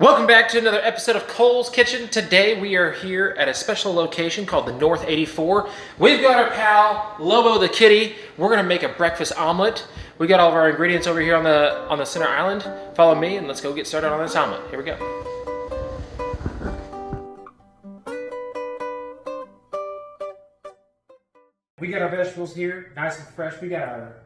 Welcome back to another episode of Cole's Kitchen. Today we are here at a special location called the North 84. We've got our pal, Lobo the Kitty. We're gonna make a breakfast omelet. We got all of our ingredients over here on the center island. Follow me and let's go get started on this omelet. Here we go. We got our vegetables here, nice and fresh. We got our,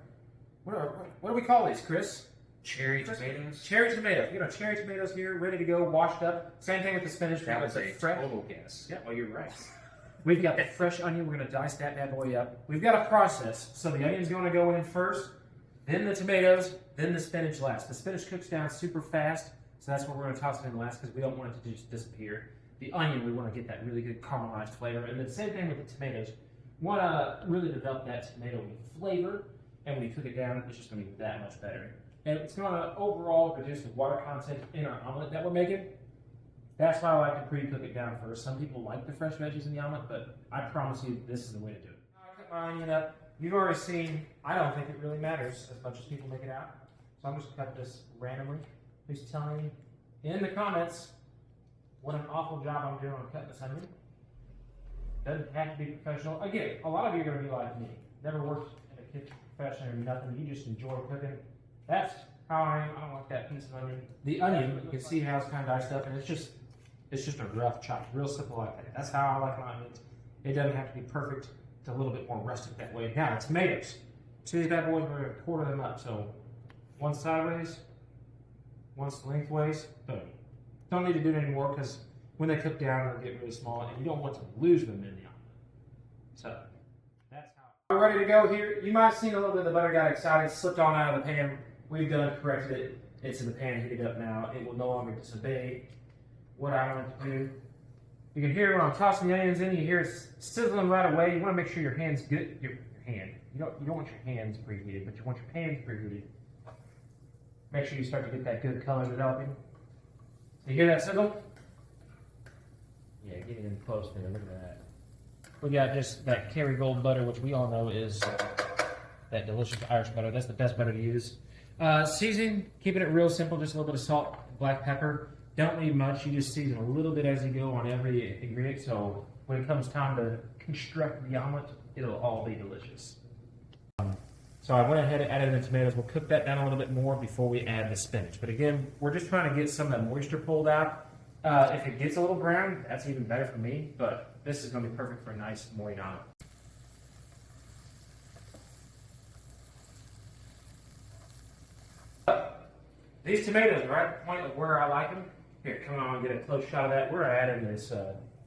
what do we call these, Chris? Cherry tomatoes. Cherry tomatoes. We got our cherry tomatoes here, ready to go, washed up. Same thing with the spinach. That was a total guess. Yeah, well, you're right. We've got the fresh onion. We're going to dice that bad boy up. We've got a process. So the onion's going to go in first, then the tomatoes, then the spinach last. The spinach cooks down super fast, so that's what we're going to toss it in last because we don't want it to just disappear. The onion, we want to get that really good caramelized flavor. And then the same thing with the tomatoes. We want to really develop that tomato flavor, and when you cook it down, it's just going to be that much better. And it's going to overall reduce the water content in our omelet that we're making. That's why I like to pre-cook it down first. Some people like the fresh veggies in the omelet, but I promise you this is the way to do it. I cut my onion up. You've already seen, I don't think it really matters as much as people make it out. So I'm just going to cut this randomly. Please tell me in the comments what an awful job I'm doing on cutting this onion. Doesn't have to be professional. Again, a lot of you are going to be like me. Never worked in a kitchen profession or nothing. You just enjoy cooking. That's how I am. I don't like that piece of onion. The onion, you can see how it's kind of diced up, and it's just a rough chop, real simple like that. That's how I like my onions. It doesn't have to be perfect. It's a little bit more rustic that way. Now, tomatoes. See these bad boys, we're going to quarter them up. So, one sideways, one lengthways, boom. Don't need to do it anymore because when they cook down, they'll get really small, and you don't want to lose them in the omelet. So, that's how. We're ready to go here. You might have seen a little bit of the butter got excited, slipped on out of the pan. We've done corrected it. It's in the pan, heated up now. It will no longer disobey what I want to do. You can hear when I'm tossing the onions in, you hear it sizzling right away. You want to make sure your hand's good. Your hand. You don't want your hands preheated, but you want your pans preheated. Make sure you start to get that good color developing. You hear that sizzle? Yeah, get it in close there. Look at that. We got just that Kerrygold butter, which we all know is that delicious Irish butter. That's the best butter to use. Seasoning, keeping it real simple, just a little bit of salt, black pepper. Don't need much, you just season a little bit as you go on every ingredient, so when it comes time to construct the omelet, it'll all be delicious. So I went ahead and added the tomatoes. We'll cook that down a little bit more before we add the spinach. But again, we're just trying to get some of that moisture pulled out. If it gets a little brown, that's even better for me, but this is going to be perfect for a nice moist omelet. These tomatoes are at the point of where I like them. Here, come on, get a close shot of that. We're adding this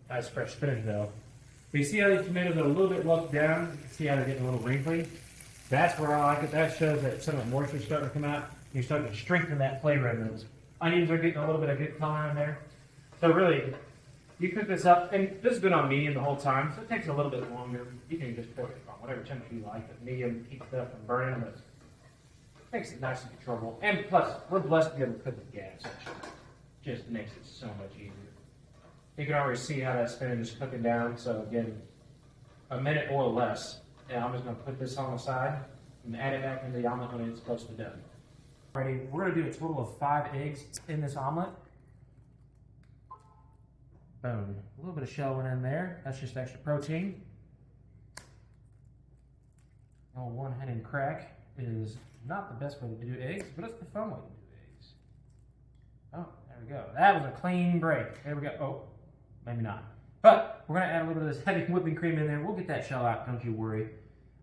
nice fresh spinach though. But you see how these tomatoes are a little bit lumped down? You can see how they're getting a little wrinkly. That's where I like it. That shows that some of the moisture is starting to come out. You're starting to strengthen that flavor in those. Onions are getting a little bit of good color in there. So really, you cook this up, and this has been on medium the whole time, so it takes a little bit longer. You can just put it on whatever temperature you like, but medium keeps it up from burning, but makes it nice and controllable. And plus, we're blessed to be able to cook with gas, actually. Just makes it so much easier. You can already see how that spinach is cooking down, so again, a minute or less. And I'm just going to put this on the side and add it back into the omelet when it's close to done. Alrighty, we're going to do a total of 5 eggs in this omelet. Boom. A little bit of shell went in there. That's just extra protein. Oh, one head and crack is not the best way to do eggs, but it's the fun way to do eggs. Oh, there we go. That was a clean break. There we go. Oh, maybe not. But we're going to add a little bit of this heavy whipping cream in there. We'll get that shell out, don't you worry.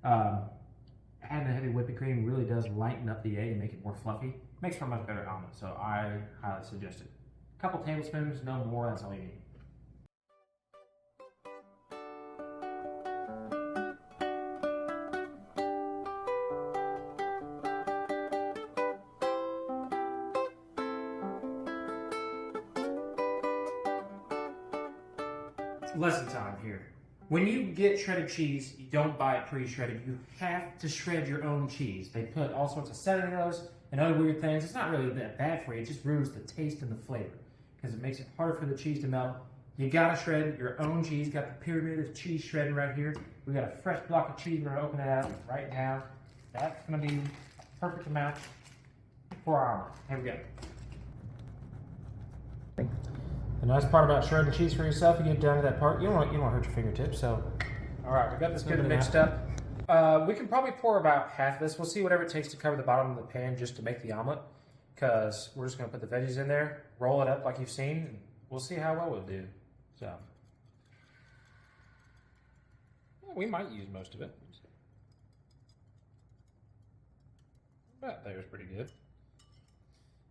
Adding the heavy whipping cream really does lighten up the egg and make it more fluffy. Makes for a much better omelet, so I highly suggest it. A couple tablespoons, no more, that's all you need. Lesson time here. When you get shredded cheese, you don't buy it pre-shredded. You have to shred your own cheese. They put all sorts of cellulose and other weird things. It's not really that bad for you. It just ruins the taste and the flavor because it makes it harder for the cheese to melt. You gotta shred your own cheese. Got the pyramid of cheese shredded right here. We got a fresh block of cheese. We're gonna open it out right now. That's gonna be a perfect amount for our omelet. Here we go. The nice part about shredding cheese for yourself, you get down to that part, you don't want to hurt your fingertips. So, all right, we got this good mixed up. We can probably pour about half of this. We'll see whatever it takes to cover the bottom of the pan just to make the omelet, because we're just going to put the veggies in there, roll it up like you've seen, and we'll see how well we'll do. So, well, we might use most of it. That there's pretty good.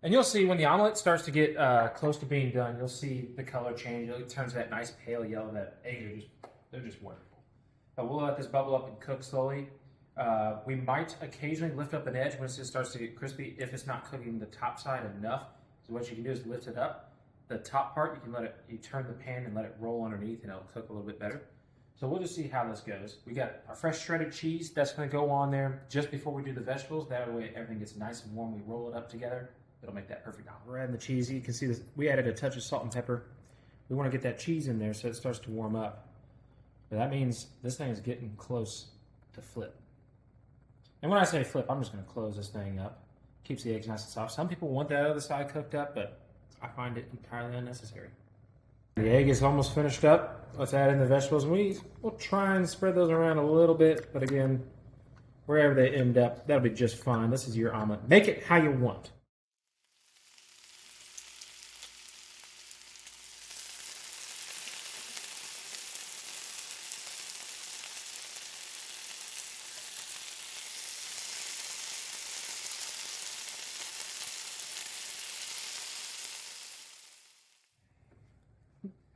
And you'll see when the omelet starts to get close to being done, you'll see the color change. It turns that nice pale yellow. That eggs they're just wonderful. But we'll let this bubble up and cook slowly. We might occasionally lift up an edge when it just starts to get crispy if it's not cooking the top side enough. So what you can do is lift it up. The top part, you turn the pan and let it roll underneath, and it'll cook a little bit better. So we'll just see how this goes. We got our fresh shredded cheese that's going to go on there just before we do the vegetables. That way everything gets nice and warm. We roll it up together. It'll make that perfect omelet. We're adding the cheese. You can see this. We added a touch of salt and pepper. We want to get that cheese in there so it starts to warm up. But that means this thing is getting close to flip. And when I say flip, I'm just going to close this thing up. Keeps the eggs nice and soft. Some people want that other side cooked up, but I find it entirely unnecessary. The egg is almost finished up. Let's add in the vegetables. We'll try and spread those around a little bit, but again, wherever they end up, that'll be just fine. This is your omelet. Make it how you want.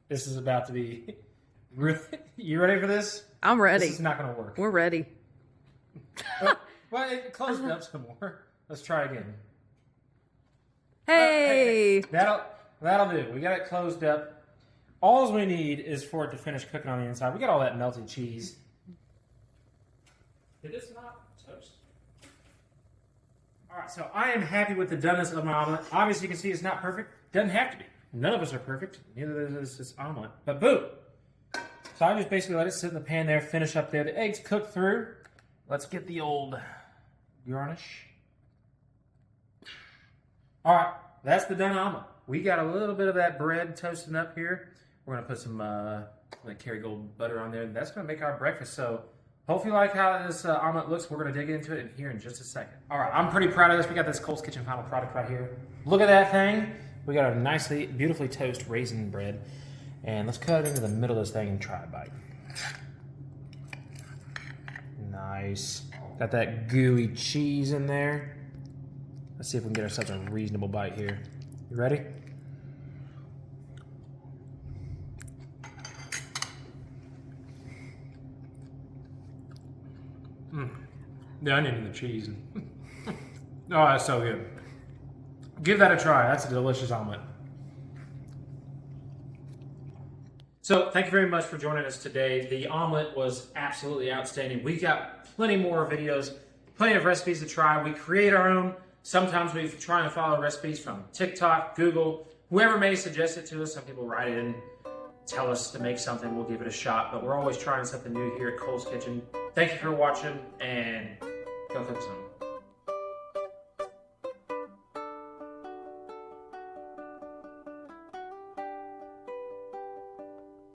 This is about to be... You ready for this? I'm ready. This is not going to work. We're ready. Well, it closed it up some more. Let's try again. Hey! That'll do. We got it closed up. All we need is for it to finish cooking on the inside. We got all that melted cheese. Did this not toast? All right, so I am happy with the doneness of my omelet. Obviously, you can see it's not perfect. Doesn't have to be. None of us are perfect. Neither is this omelet. But boom! So I just basically let it sit in the pan there, finish up there. The eggs cooked through. Let's get the old garnish. All right, that's the done omelet. We got a little bit of that bread toasting up here. We're gonna put some like Kerrygold butter on there. That's gonna make our breakfast. So hopefully you like how this omelet looks. We're gonna dig into it in here in just a second. All right, I'm pretty proud of this. We got this Cole's Kitchen final product right here. Look at that thing. We got a nicely, beautifully toasted raisin bread. And let's cut it into the middle of this thing and try a bite. Nice. Got that gooey cheese in there. Let's see if we can get ourselves a reasonable bite here. You ready? The onion and the cheese. Oh, that's so good. Give that a try. That's a delicious omelet. So thank you very much for joining us today. The omelet was absolutely outstanding. We got plenty more videos, plenty of recipes to try. We create our own. Sometimes we try and follow recipes from TikTok, Google, whoever may suggest it to us. Some people write in, tell us to make something. We'll give it a shot. But we're always trying something new here at Cole's Kitchen. Thank you for watching, and go cook some.